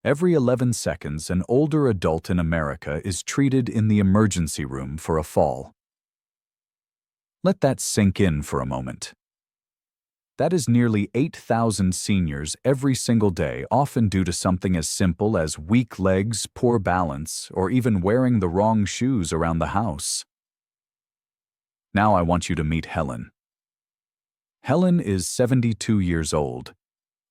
Every 11 seconds, an older adult in America is treated in the emergency room for a fall. Let that sink in for a moment. That is nearly 8,000 seniors every single day, often due to something as simple as weak legs, poor balance, or even wearing the wrong shoes around the house. Now I want you to meet Helen. Helen is 72 years old.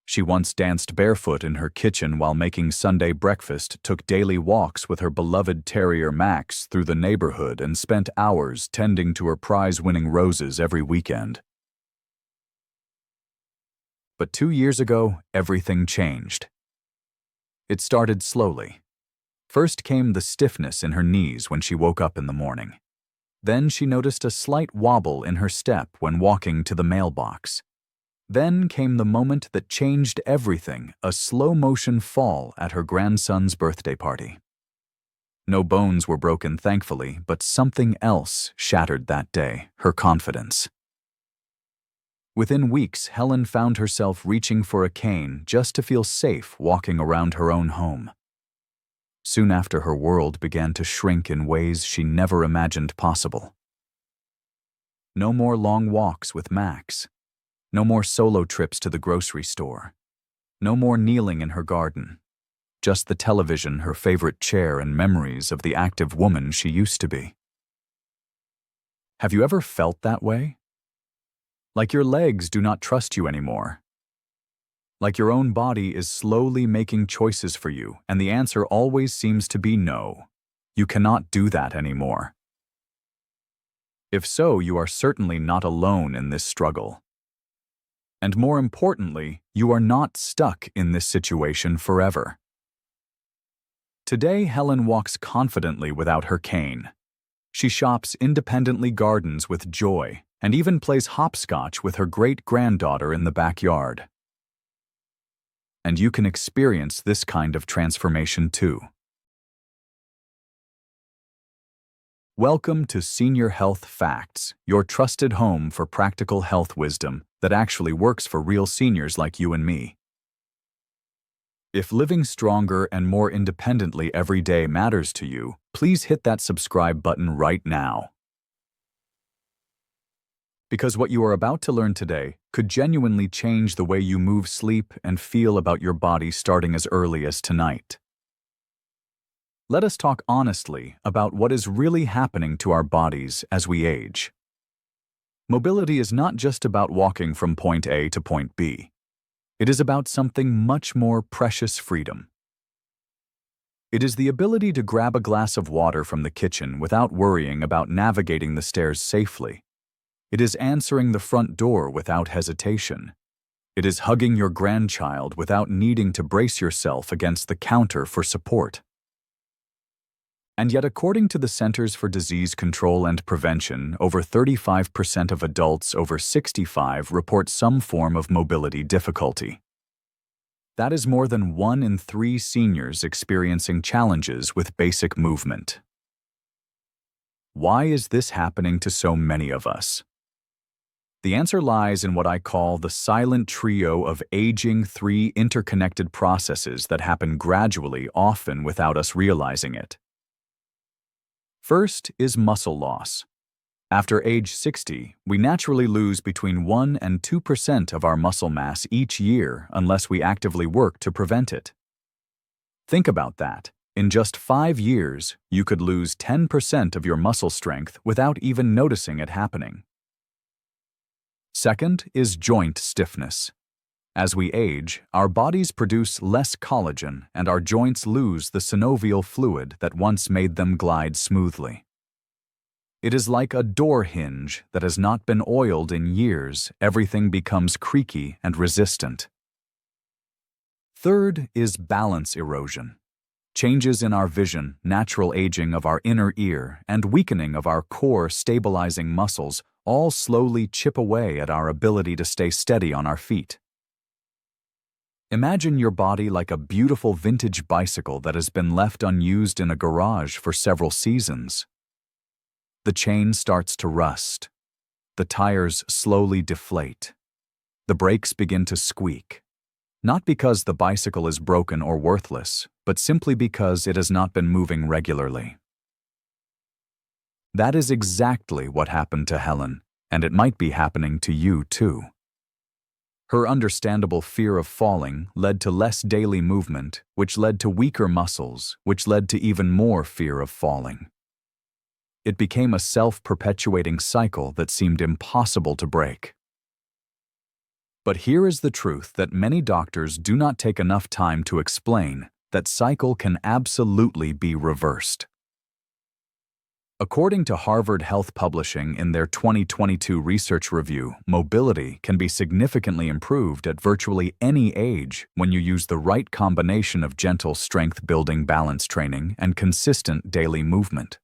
She once danced barefoot in her kitchen while making Sunday breakfast, took daily walks with her beloved terrier Max through the neighborhood, and spent hours tending to her prize-winning roses every weekend. But 2 years ago, everything changed. It started slowly. First came the stiffness in her knees when she woke up in the morning. Then she noticed a slight wobble in her step when walking to the mailbox. Then came the moment that changed everything, a slow-motion fall at her grandson's birthday party. No bones were broken, thankfully, but something else shattered that day, her confidence. Within weeks, Helen found herself reaching for a cane just to feel safe walking around her own home. Soon after, her world began to shrink in ways she never imagined possible. No more long walks with Max. No more solo trips to the grocery store. No more kneeling in her garden. Just the television, her favorite chair, and memories of the active woman she used to be. Have you ever felt that way? Like your legs do not trust you anymore. Like your own body is slowly making choices for you, and the answer always seems to be no. You cannot do that anymore. If so, you are certainly not alone in this struggle. And more importantly, you are not stuck in this situation forever. Today, Helen walks confidently without her cane. She shops independently, gardens with joy, and even plays hopscotch with her great-granddaughter in the backyard. And you can experience this kind of transformation too. Welcome to Senior Health Facts, your trusted home for practical health wisdom that actually works for real seniors like you and me. If living stronger and more independently every day matters to you, please hit that subscribe button right now. Because what you are about to learn today could genuinely change the way you move, sleep, and feel about your body starting as early as tonight. Let us talk honestly about what is really happening to our bodies as we age. Mobility is not just about walking from point A to point B. It is about something much more precious: freedom. It is the ability to grab a glass of water from the kitchen without worrying about navigating the stairs safely. It is answering the front door without hesitation. It is hugging your grandchild without needing to brace yourself against the counter for support. And yet, according to the Centers for Disease Control and Prevention, over 35% of adults over 65 report some form of mobility difficulty. That is more than 1 in 3 seniors experiencing challenges with basic movement. Why is this happening to so many of us? The answer lies in what I call the silent trio of aging, 3 interconnected processes that happen gradually, often without us realizing it. First is muscle loss. After age 60, we naturally lose between 1 and 2% of our muscle mass each year unless we actively work to prevent it. Think about that. In just 5 years, you could lose 10% of your muscle strength without even noticing it happening. Second is joint stiffness. As we age, our bodies produce less collagen and our joints lose the synovial fluid that once made them glide smoothly. It is like a door hinge that has not been oiled in years. Everything becomes creaky and resistant. Third is balance erosion. Changes in our vision, natural aging of our inner ear, and weakening of our core stabilizing muscles all slowly chip away at our ability to stay steady on our feet. Imagine your body like a beautiful vintage bicycle that has been left unused in a garage for several seasons. The chain starts to rust. The tires slowly deflate. The brakes begin to squeak. Not because the bicycle is broken or worthless, but simply because it has not been moving regularly. That is exactly what happened to Helen, and it might be happening to you too. Her understandable fear of falling led to less daily movement, which led to weaker muscles, which led to even more fear of falling. It became a self-perpetuating cycle that seemed impossible to break. But here is the truth that many doctors do not take enough time to explain: that cycle can absolutely be reversed. According to Harvard Health Publishing in their 2022 research review, mobility can be significantly improved at virtually any age when you use the right combination of gentle strength-building balance training and consistent daily movement.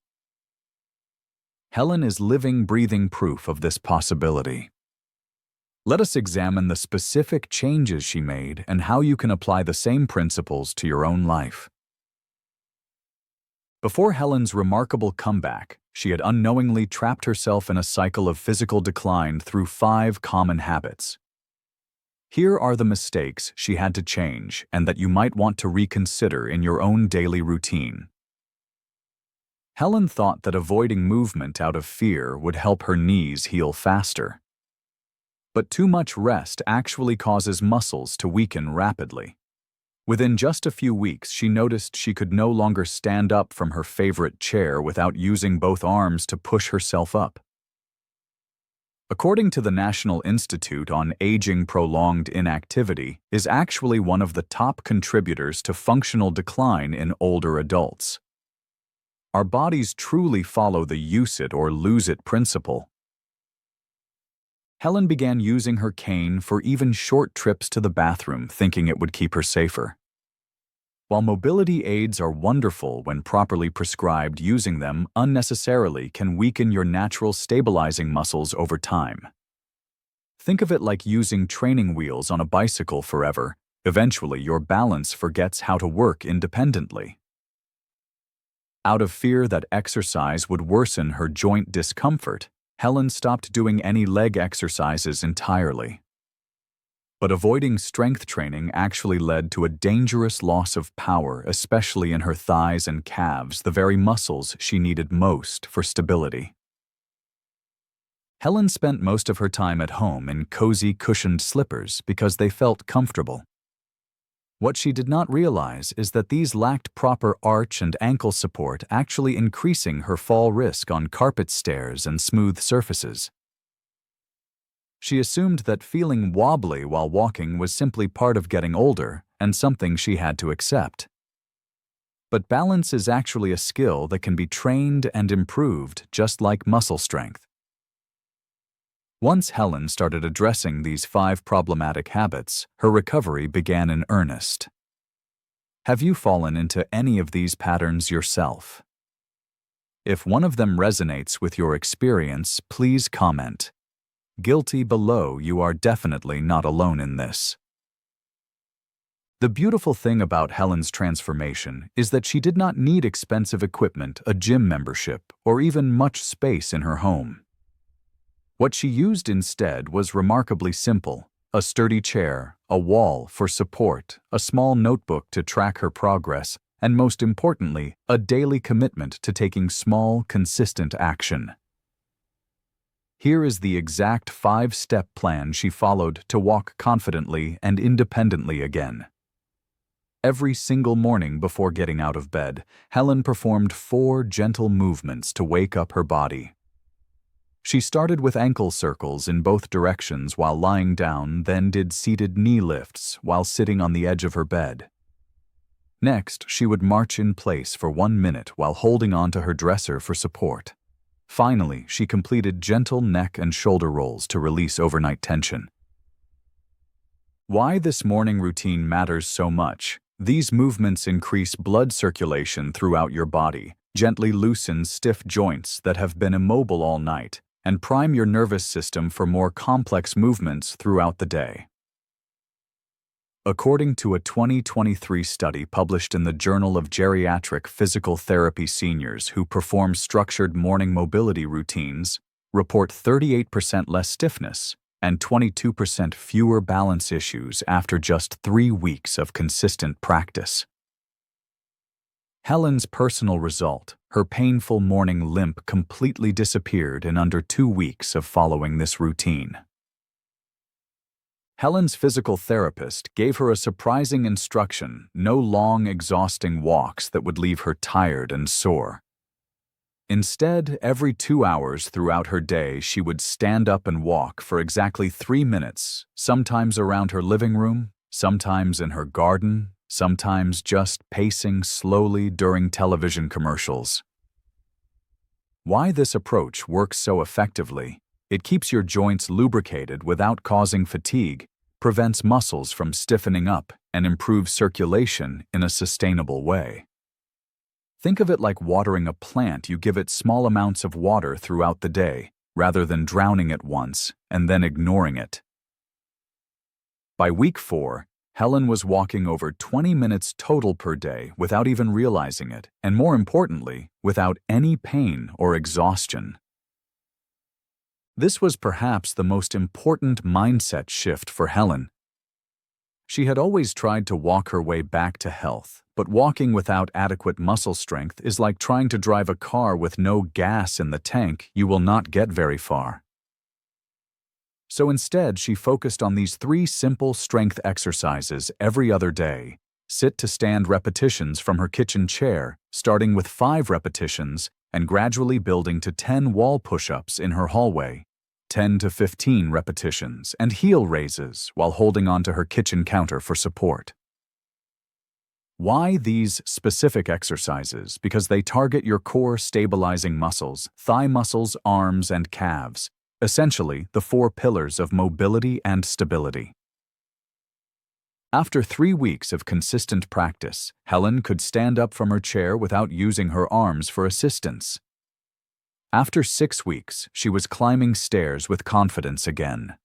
Helen is living, breathing proof of this possibility. Let us examine the specific changes she made and how you can apply the same principles to your own life. Before Helen's remarkable comeback, she had unknowingly trapped herself in a cycle of physical decline through 5 common habits. Here are the mistakes she had to change and that you might want to reconsider in your own daily routine. Helen thought that avoiding movement out of fear would help her knees heal faster. But too much rest actually causes muscles to weaken rapidly. Within just a few weeks, she noticed she could no longer stand up from her favorite chair without using both arms to push herself up. According to the National Institute on Aging, prolonged inactivity is actually one of the top contributors to functional decline in older adults. Our bodies truly follow the use it or lose it principle. Helen began using her cane for even short trips to the bathroom, thinking it would keep her safer. While mobility aids are wonderful when properly prescribed, using them unnecessarily can weaken your natural stabilizing muscles over time. Think of it like using training wheels on a bicycle forever. Eventually, your balance forgets how to work independently. Out of fear that exercise would worsen her joint discomfort, Helen stopped doing any leg exercises entirely. But avoiding strength training actually led to a dangerous loss of power, especially in her thighs and calves, the very muscles she needed most for stability. Helen spent most of her time at home in cozy, cushioned slippers because they felt comfortable. What she did not realize is that these lacked proper arch and ankle support, actually increasing her fall risk on carpet stairs and smooth surfaces. She assumed that feeling wobbly while walking was simply part of getting older and something she had to accept. But balance is actually a skill that can be trained and improved just like muscle strength. Once Helen started addressing these 5 problematic habits, her recovery began in earnest. Have you fallen into any of these patterns yourself? If one of them resonates with your experience, please comment. Guilty below. You are definitely not alone in this. The beautiful thing about Helen's transformation is that she did not need expensive equipment, a gym membership, or even much space in her home. What she used instead was remarkably simple: a sturdy chair, a wall for support, a small notebook to track her progress, and most importantly, a daily commitment to taking small, consistent action. Here is the exact 5-step plan she followed to walk confidently and independently again. Every single morning before getting out of bed, Helen performed 4 gentle movements to wake up her body. She started with ankle circles in both directions while lying down, then did seated knee lifts while sitting on the edge of her bed. Next, she would march in place for 1 minute while holding onto her dresser for support. Finally, she completed gentle neck and shoulder rolls to release overnight tension. Why this morning routine matters so much: these movements increase blood circulation throughout your body, gently loosen stiff joints that have been immobile all night, and prime your nervous system for more complex movements throughout the day. According to a 2023 study published in the Journal of Geriatric Physical Therapy, seniors who perform structured morning mobility routines report 38% less stiffness and 22% fewer balance issues after just 3 weeks of consistent practice. Helen's personal result, her painful morning limp, completely disappeared in under 2 weeks of following this routine. Helen's physical therapist gave her a surprising instruction: no long, exhausting walks that would leave her tired and sore. Instead, every 2 hours throughout her day, she would stand up and walk for exactly 3 minutes, sometimes around her living room, sometimes in her garden, sometimes just pacing slowly during television commercials. Why this approach works so effectively: it keeps your joints lubricated without causing fatigue, prevents muscles from stiffening up, and improves circulation in a sustainable way. Think of it like watering a plant. You give it small amounts of water throughout the day, rather than drowning it once and then ignoring it. By week 4, Helen was walking over 20 minutes total per day without even realizing it, and more importantly, without any pain or exhaustion. This was perhaps the most important mindset shift for Helen. She had always tried to walk her way back to health, but walking without adequate muscle strength is like trying to drive a car with no gas in the tank. You will not get very far. So instead, she focused on these 3 simple strength exercises every other day. Sit-to-stand repetitions from her kitchen chair, starting with 5 repetitions and gradually building to 10 wall push-ups in her hallway, 10 to 15 repetitions, and heel raises while holding onto her kitchen counter for support. Why these specific exercises? Because they target your core stabilizing muscles, thigh muscles, arms, and calves, essentially the 4 pillars of mobility and stability. After 3 weeks of consistent practice, Helen could stand up from her chair without using her arms for assistance. After 6 weeks, she was climbing stairs with confidence again.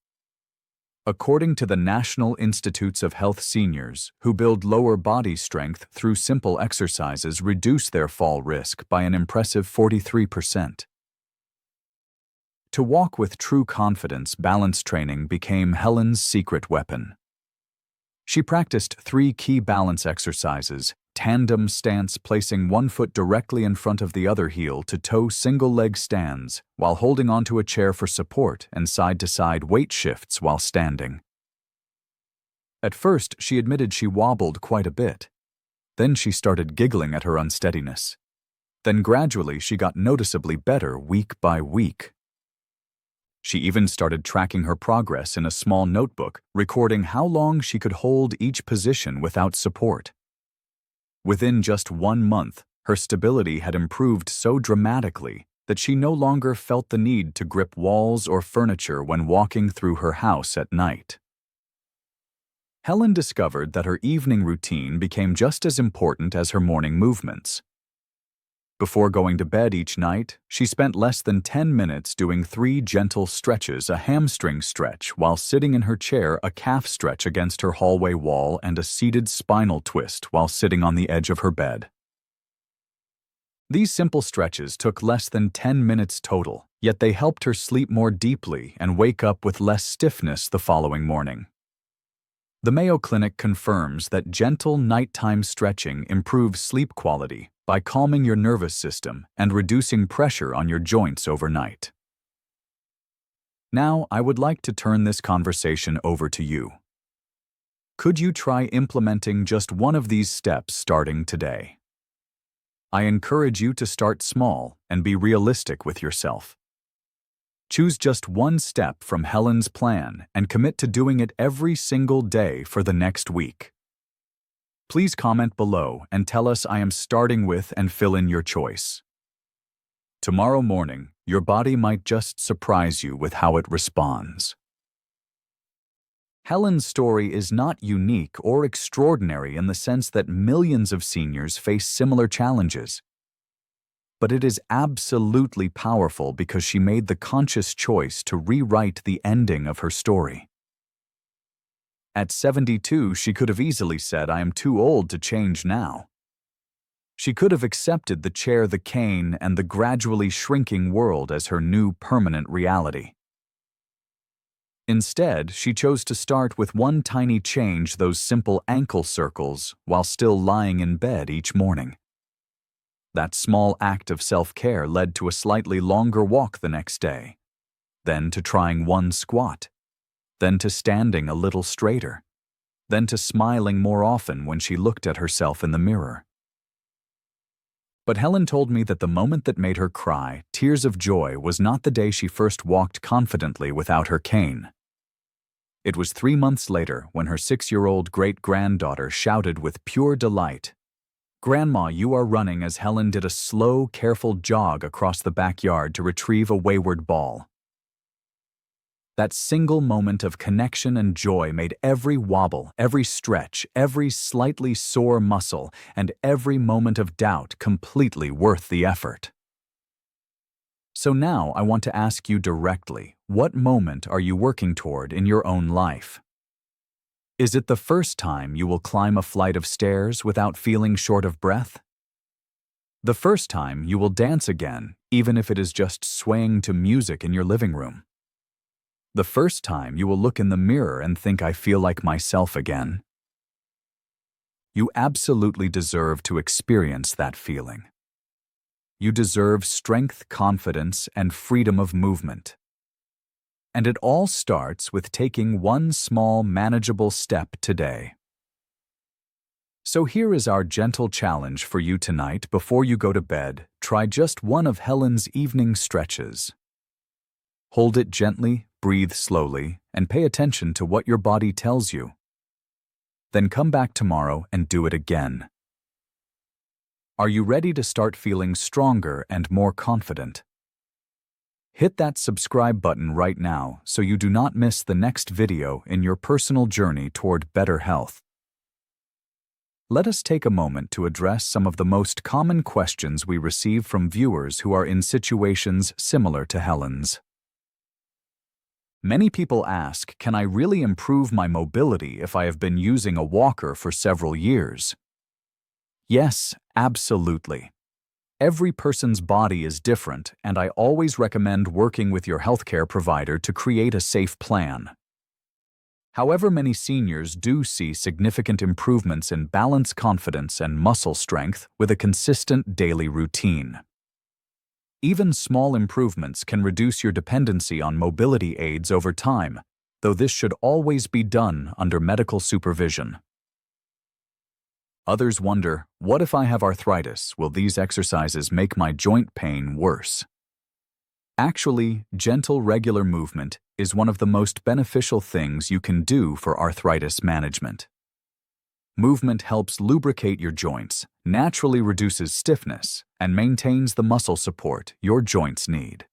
According to the National Institutes of Health, seniors who build lower body strength through simple exercises reduce their fall risk by an impressive 43%. To walk with true confidence, balance training became Helen's secret weapon. She practiced 3 key balance exercises: tandem stance, placing one foot directly in front of the other heel to toe single-leg stands while holding onto a chair for support, and side-to-side weight shifts while standing. At first, she admitted she wobbled quite a bit. Then she started giggling at her unsteadiness. Then gradually she got noticeably better week by week. She even started tracking her progress in a small notebook, recording how long she could hold each position without support. Within just 1 month, her stability had improved so dramatically that she no longer felt the need to grip walls or furniture when walking through her house at night. Helen discovered that her evening routine became just as important as her morning movements. Before going to bed each night, she spent less than 10 minutes doing 3 gentle stretches: a hamstring stretch while sitting in her chair, a calf stretch against her hallway wall, and a seated spinal twist while sitting on the edge of her bed. These simple stretches took less than 10 minutes total, yet they helped her sleep more deeply and wake up with less stiffness the following morning. The Mayo Clinic confirms that gentle nighttime stretching improves sleep quality by calming your nervous system and reducing pressure on your joints overnight. Now, I would like to turn this conversation over to you. Could you try implementing just one of these steps starting today? I encourage you to start small and be realistic with yourself. Choose just one step from Helen's plan and commit to doing it every single day for the next week. Please comment below and tell us I am starting with, and fill in your choice. Tomorrow morning, your body might just surprise you with how it responds. Helen's story is not unique or extraordinary in the sense that millions of seniors face similar challenges. But it is absolutely powerful because she made the conscious choice to rewrite the ending of her story. At 72, she could have easily said, "I am too old to change now." She could have accepted the chair, the cane, and the gradually shrinking world as her new permanent reality. Instead, she chose to start with one tiny change, those simple ankle circles, while still lying in bed each morning. That small act of self-care led to a slightly longer walk the next day, then to trying one squat, then to standing a little straighter, then to smiling more often when she looked at herself in the mirror. But Helen told me that the moment that made her cry tears of joy was not the day she first walked confidently without her cane. It was 3 months later when her 6-year-old great-granddaughter shouted with pure delight, "Grandma, you are running," as Helen did a slow, careful jog across the backyard to retrieve a wayward ball. That single moment of connection and joy made every wobble, every stretch, every slightly sore muscle, and every moment of doubt completely worth the effort. So now I want to ask you directly, what moment are you working toward in your own life? Is it the first time you will climb a flight of stairs without feeling short of breath? The first time you will dance again, even if it is just swaying to music in your living room? The first time you will look in the mirror and think, "I feel like myself again"? You absolutely deserve to experience that feeling. You deserve strength, confidence, and freedom of movement. And it all starts with taking one small, manageable step today. So here is our gentle challenge for you tonight. Before you go to bed, try just one of Helen's evening stretches. Hold it gently, breathe slowly, and pay attention to what your body tells you. Then come back tomorrow and do it again. Are you ready to start feeling stronger and more confident? Hit that subscribe button right now so you do not miss the next video in your personal journey toward better health. Let us take a moment to address some of the most common questions we receive from viewers who are in situations similar to Helen's. Many people ask, can I really improve my mobility if I have been using a walker for several years? Yes, absolutely. Every person's body is different, and I always recommend working with your healthcare provider to create a safe plan. However, many seniors do see significant improvements in balance, confidence, and muscle strength with a consistent daily routine. Even small improvements can reduce your dependency on mobility aids over time, though this should always be done under medical supervision. Others wonder, what if I have arthritis? Will these exercises make my joint pain worse? Actually, gentle, regular movement is one of the most beneficial things you can do for arthritis management. Movement helps lubricate your joints, naturally reduces stiffness, and maintains the muscle support your joints need.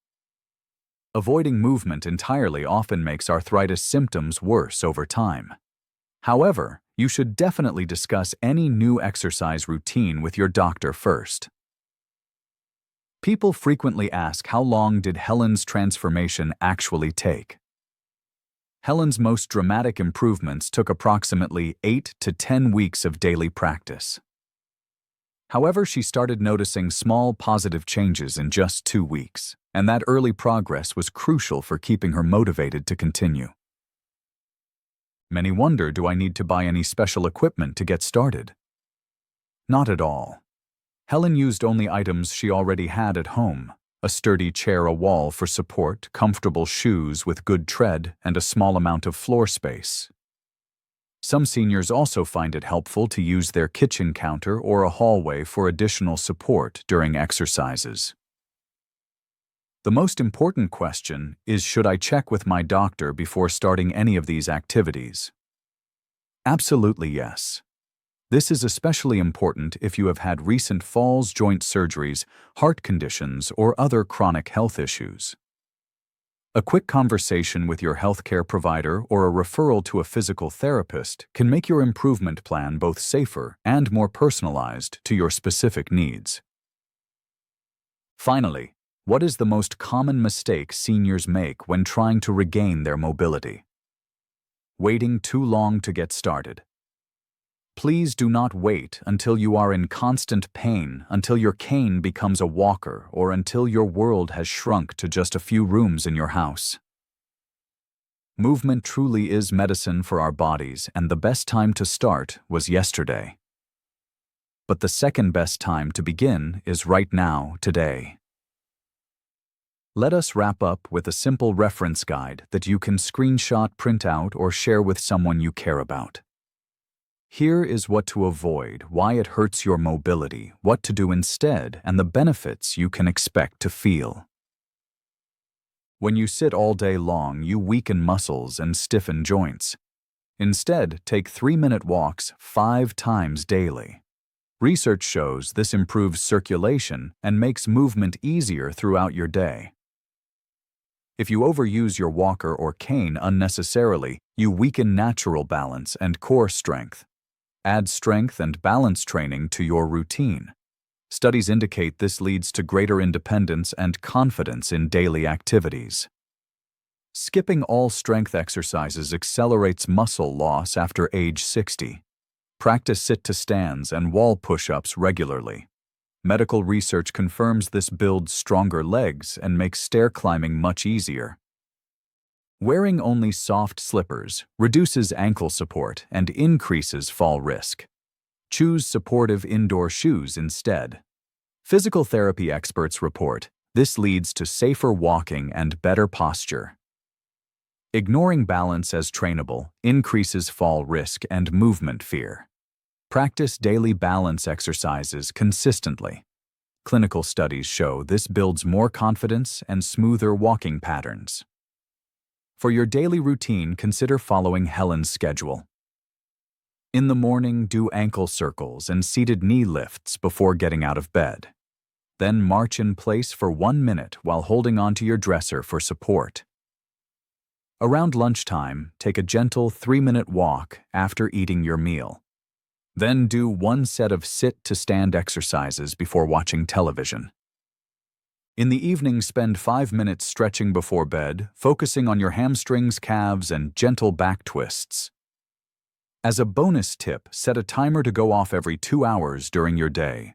Avoiding movement entirely often makes arthritis symptoms worse over time. However, you should definitely discuss any new exercise routine with your doctor first. People frequently ask, how long did Helen's transformation actually take? Helen's most dramatic improvements took approximately 8 to 10 weeks of daily practice. However, she started noticing small positive changes in just 2 weeks, and that early progress was crucial for keeping her motivated to continue. Many wonder, do I need to buy any special equipment to get started? Not at all. Helen used only items she already had at home: a sturdy chair, a wall for support, comfortable shoes with good tread, and a small amount of floor space. Some seniors also find it helpful to use their kitchen counter or a hallway for additional support during exercises. The most important question is, should I check with my doctor before starting any of these activities? Absolutely yes. This is especially important if you have had recent falls, joint surgeries, heart conditions, or other chronic health issues. A quick conversation with your healthcare provider or a referral to a physical therapist can make your improvement plan both safer and more personalized to your specific needs. Finally, what is the most common mistake seniors make when trying to regain their mobility? Waiting too long to get started. Please do not wait until you are in constant pain, until your cane becomes a walker, or until your world has shrunk to just a few rooms in your house. Movement truly is medicine for our bodies, and the best time to start was yesterday. But the second best time to begin is right now, today. Let us wrap up with a simple reference guide that you can screenshot, print out, or share with someone you care about. Here is what to avoid, why it hurts your mobility, what to do instead, and the benefits you can expect to feel. When you sit all day long, you weaken muscles and stiffen joints. Instead, take 3-minute walks 5 times daily. Research shows this improves circulation and makes movement easier throughout your day. If you overuse your walker or cane unnecessarily, you weaken natural balance and core strength. Add strength and balance training to your routine. Studies indicate this leads to greater independence and confidence in daily activities. Skipping all strength exercises accelerates muscle loss after age 60. Practice sit-to-stands and wall push-ups regularly. Medical research confirms this builds stronger legs and makes stair climbing much easier. Wearing only soft slippers reduces ankle support and increases fall risk. Choose supportive indoor shoes instead. Physical therapy experts report this leads to safer walking and better posture. Ignoring balance as trainable increases fall risk and movement fear. Practice daily balance exercises consistently. Clinical studies show this builds more confidence and smoother walking patterns. For your daily routine, consider following Helen's schedule. In the morning, do ankle circles and seated knee lifts before getting out of bed. Then march in place for 1 minute while holding onto your dresser for support. Around lunchtime, take a gentle 3-minute walk after eating your meal. Then do 1 set of sit-to-stand exercises before watching television. In the evening, spend 5 minutes stretching before bed, focusing on your hamstrings, calves, and gentle back twists. As a bonus tip, set a timer to go off every 2 hours during your day.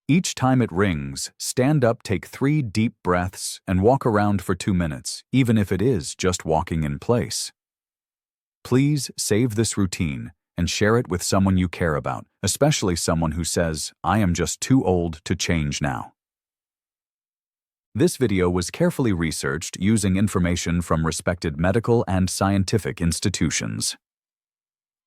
Each time it rings, stand up, take 3 deep breaths, and walk around for 2 minutes, even if it is just walking in place. Please save this routine and share it with someone you care about, especially someone who says, "I am just too old to change now." This video was carefully researched using information from respected medical and scientific institutions.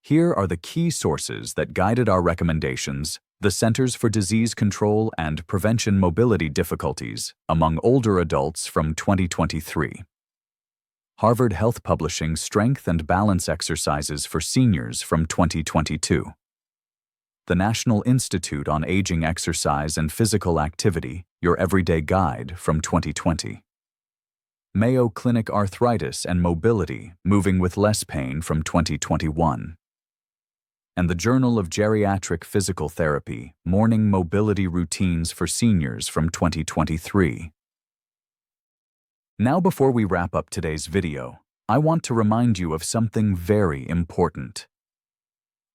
Here are the key sources that guided our recommendations: the Centers for Disease Control and Prevention Mobility Difficulties among older adults from 2023. Harvard Health Publishing Strength and Balance Exercises for Seniors from 2022. The National Institute on Aging Exercise and Physical Activity, Your Everyday Guide from 2020. Mayo Clinic Arthritis and Mobility, Moving with Less Pain from 2021. And the Journal of Geriatric Physical Therapy, Morning Mobility Routines for Seniors from 2023. Now, before we wrap up today's video, I want to remind you of something very important.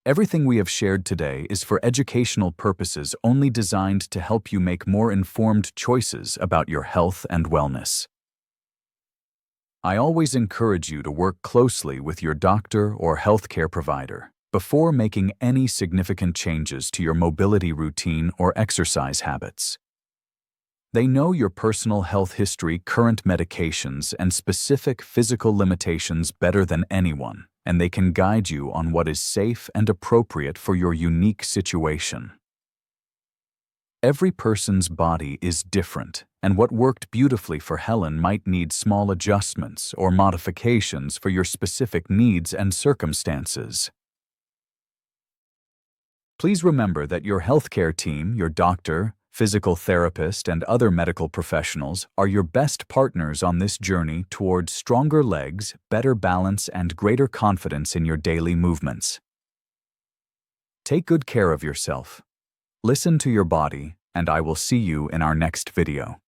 Everything we have shared today is for educational purposes only, designed to help you make more informed choices about your health and wellness. I always encourage you to work closely with your doctor or healthcare provider before making any significant changes to your mobility routine or exercise habits. They know your personal health history, current medications, and specific physical limitations better than anyone, and they can guide you on what is safe and appropriate for your unique situation. Every person's body is different, and what worked beautifully for Helen might need small adjustments or modifications for your specific needs and circumstances. Please remember that your healthcare team, your doctor, physical therapist, and other medical professionals are your best partners on this journey towards stronger legs, better balance, and greater confidence in your daily movements. Take good care of yourself. Listen to your body, and I will see you in our next video.